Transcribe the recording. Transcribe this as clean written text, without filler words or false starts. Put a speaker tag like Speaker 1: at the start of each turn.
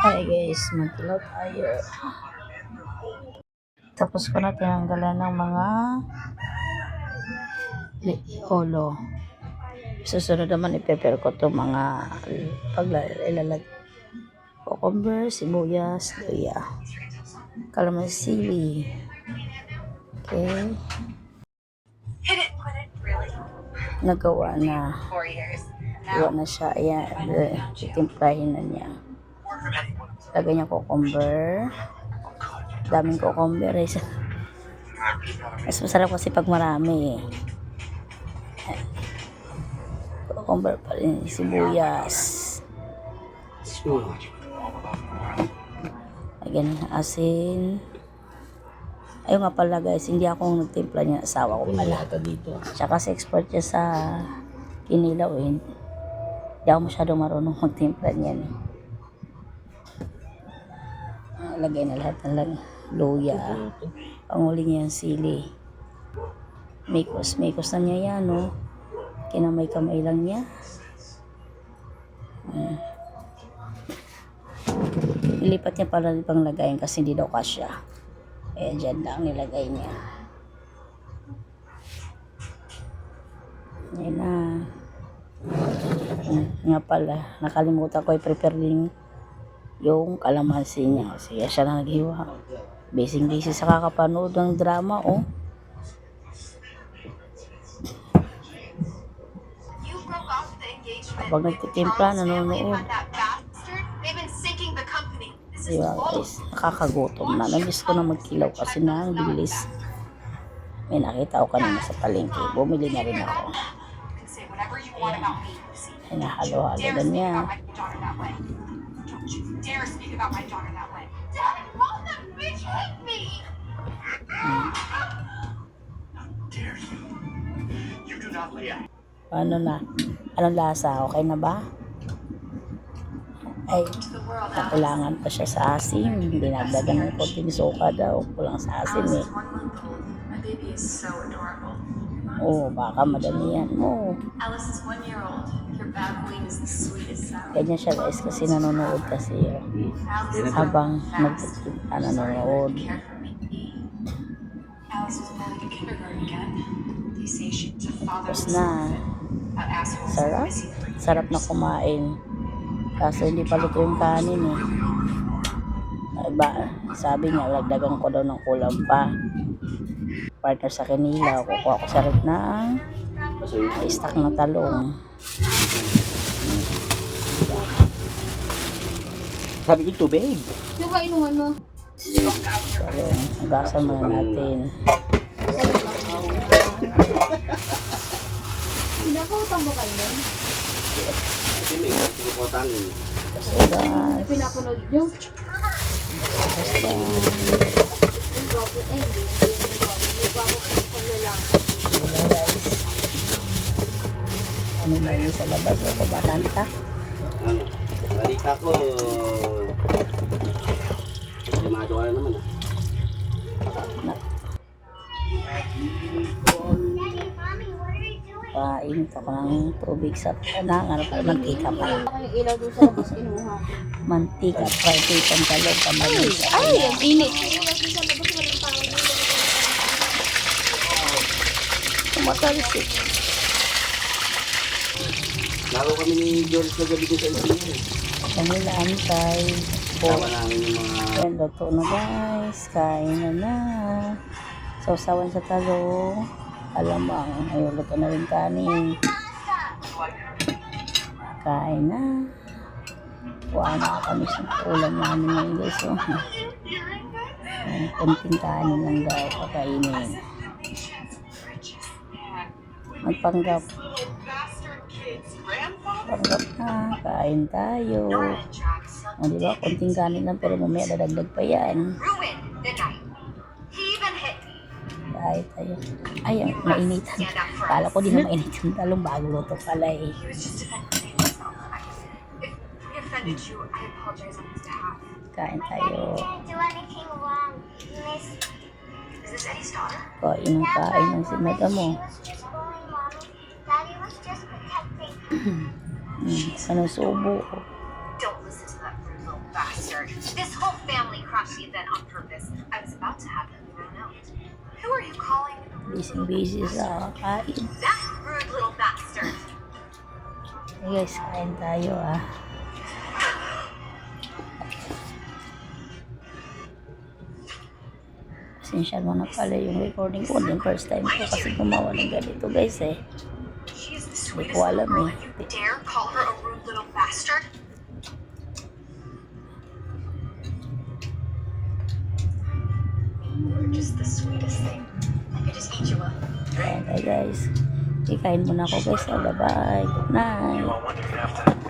Speaker 1: Hi guys, magkilaw tayo. Tapos ko na tinanggalan ng mga holo. Susunod naman i-prepare ko to mga paglalag cucumber, sibuyas, luya, kalamansi. Okay. Nagawa na. Gawa na siya. Ayan. Titimplahin na niya. Lagay niya cucumber. Daming cucumber. Mas masarap kasi pag marami. Cucumber pa rin. Sibuyas. Lagyan ng asin. Ayun nga pala guys, hindi ako nagtimpla niya. Asawa ko pala. Siya kasi expert niya sa kinilaw eh. Hindi ako masyadong marunong magtimpla niyan eh. Lagay na lahat ng luya. Panguli niya yung sili. Mikos na niya yan, no? Kinamay-kamay lang niya. Ilipat niya pala pang lagayin kasi hindi daw kasya. Eh, dyan lang nilagay niya. Ayan na. Nga pala, nakalimutan ko i-prepare din yung kalamansi niya. Kasi siya na naghiwa. Busy sa kakapanood ng drama, oh. Kapag nagtitimpla, nanonood. Diba guys, nakakagutom na. Namiss ko na magkilaw kasi na ang bilis. May nakita ko kanina sa palengke. Bumili na rin ako. Ay, nahalo-halo na niya. Ano na? Anong lasa? Okay na ba? Ay, nakulangan pa siya sa asin. Dinagdagan ng konting suka daw. Kulang sa asin eh. Oh, baka madami yan. Oh. Ganyan siya guys kasi nanonood kasi habang nanonood. Tapos na. Sarap na kumain. Kaso hindi pa luto yung kanin eh. Sabi niya, lagdagan ko daw ng kulang pa. Partner sa kanila, kukuha ko sa red na stock na talong.
Speaker 2: Sabi ko tubig.
Speaker 3: Yung kainuman mo?
Speaker 1: Talong, agasan muna natin.
Speaker 3: Pinakautang mo kayo?
Speaker 2: Kasi may pinakutang.
Speaker 1: Basta.
Speaker 3: Pinapunod nyo?
Speaker 1: Basta. Ano ba yun sa labas? O kumakanta?
Speaker 2: Ano? Balita ko. Limado ka na naman ah.
Speaker 1: Painit ako ng tubig sa panang. Ano pa? Mantika pa.
Speaker 3: Yung ilaw doon sa labas kinuha.
Speaker 1: Mantika. Fried chicken talong.
Speaker 3: Ay, ang init.
Speaker 1: Tumatalsik.
Speaker 2: Laro kami ni George na gabi ko sa engineer.
Speaker 1: Kami na antay.
Speaker 2: Tama namin yung mga...
Speaker 1: Ayan, luto na guys. Kain na na. Sausawan sa talong. Alamang. Ayun, luto na rin kanin. Kain na. Kuha na kami sa ulam namin ngayon guys. Oh. Kunting kanin lang daw kakainin. Magpanggap. Panggap na. Kain tayo. O diba? Kunting kanin lang pero mamaya dadagdag pa yan. Kain tayo. Ay, mainitan. Kala ko di na mainit yung talong bago luto pala eh. Kain tayo. Kain ng si madam mo. Anong subo?
Speaker 4: bastard! This whole family crashed the event on purpose. I was about to have him thrown out. Who are you calling a rude little
Speaker 1: Busy sa kain.
Speaker 4: That rude little bastard!
Speaker 1: Hey guys, kain tayo ah. Pasensya mo na pala yung recording ko. Yung first time ko kasi gumawa ng ganito guys eh.
Speaker 4: She is the
Speaker 1: Hindi
Speaker 4: sweetest
Speaker 1: ko alam
Speaker 4: little girl,
Speaker 1: eh.
Speaker 4: and you dare call her a rude little bastard? You're just the sweetest thing. I could just eat you up.
Speaker 1: Kain tayo guys. Okay, kain muna ako guys. Bye bye. Good night.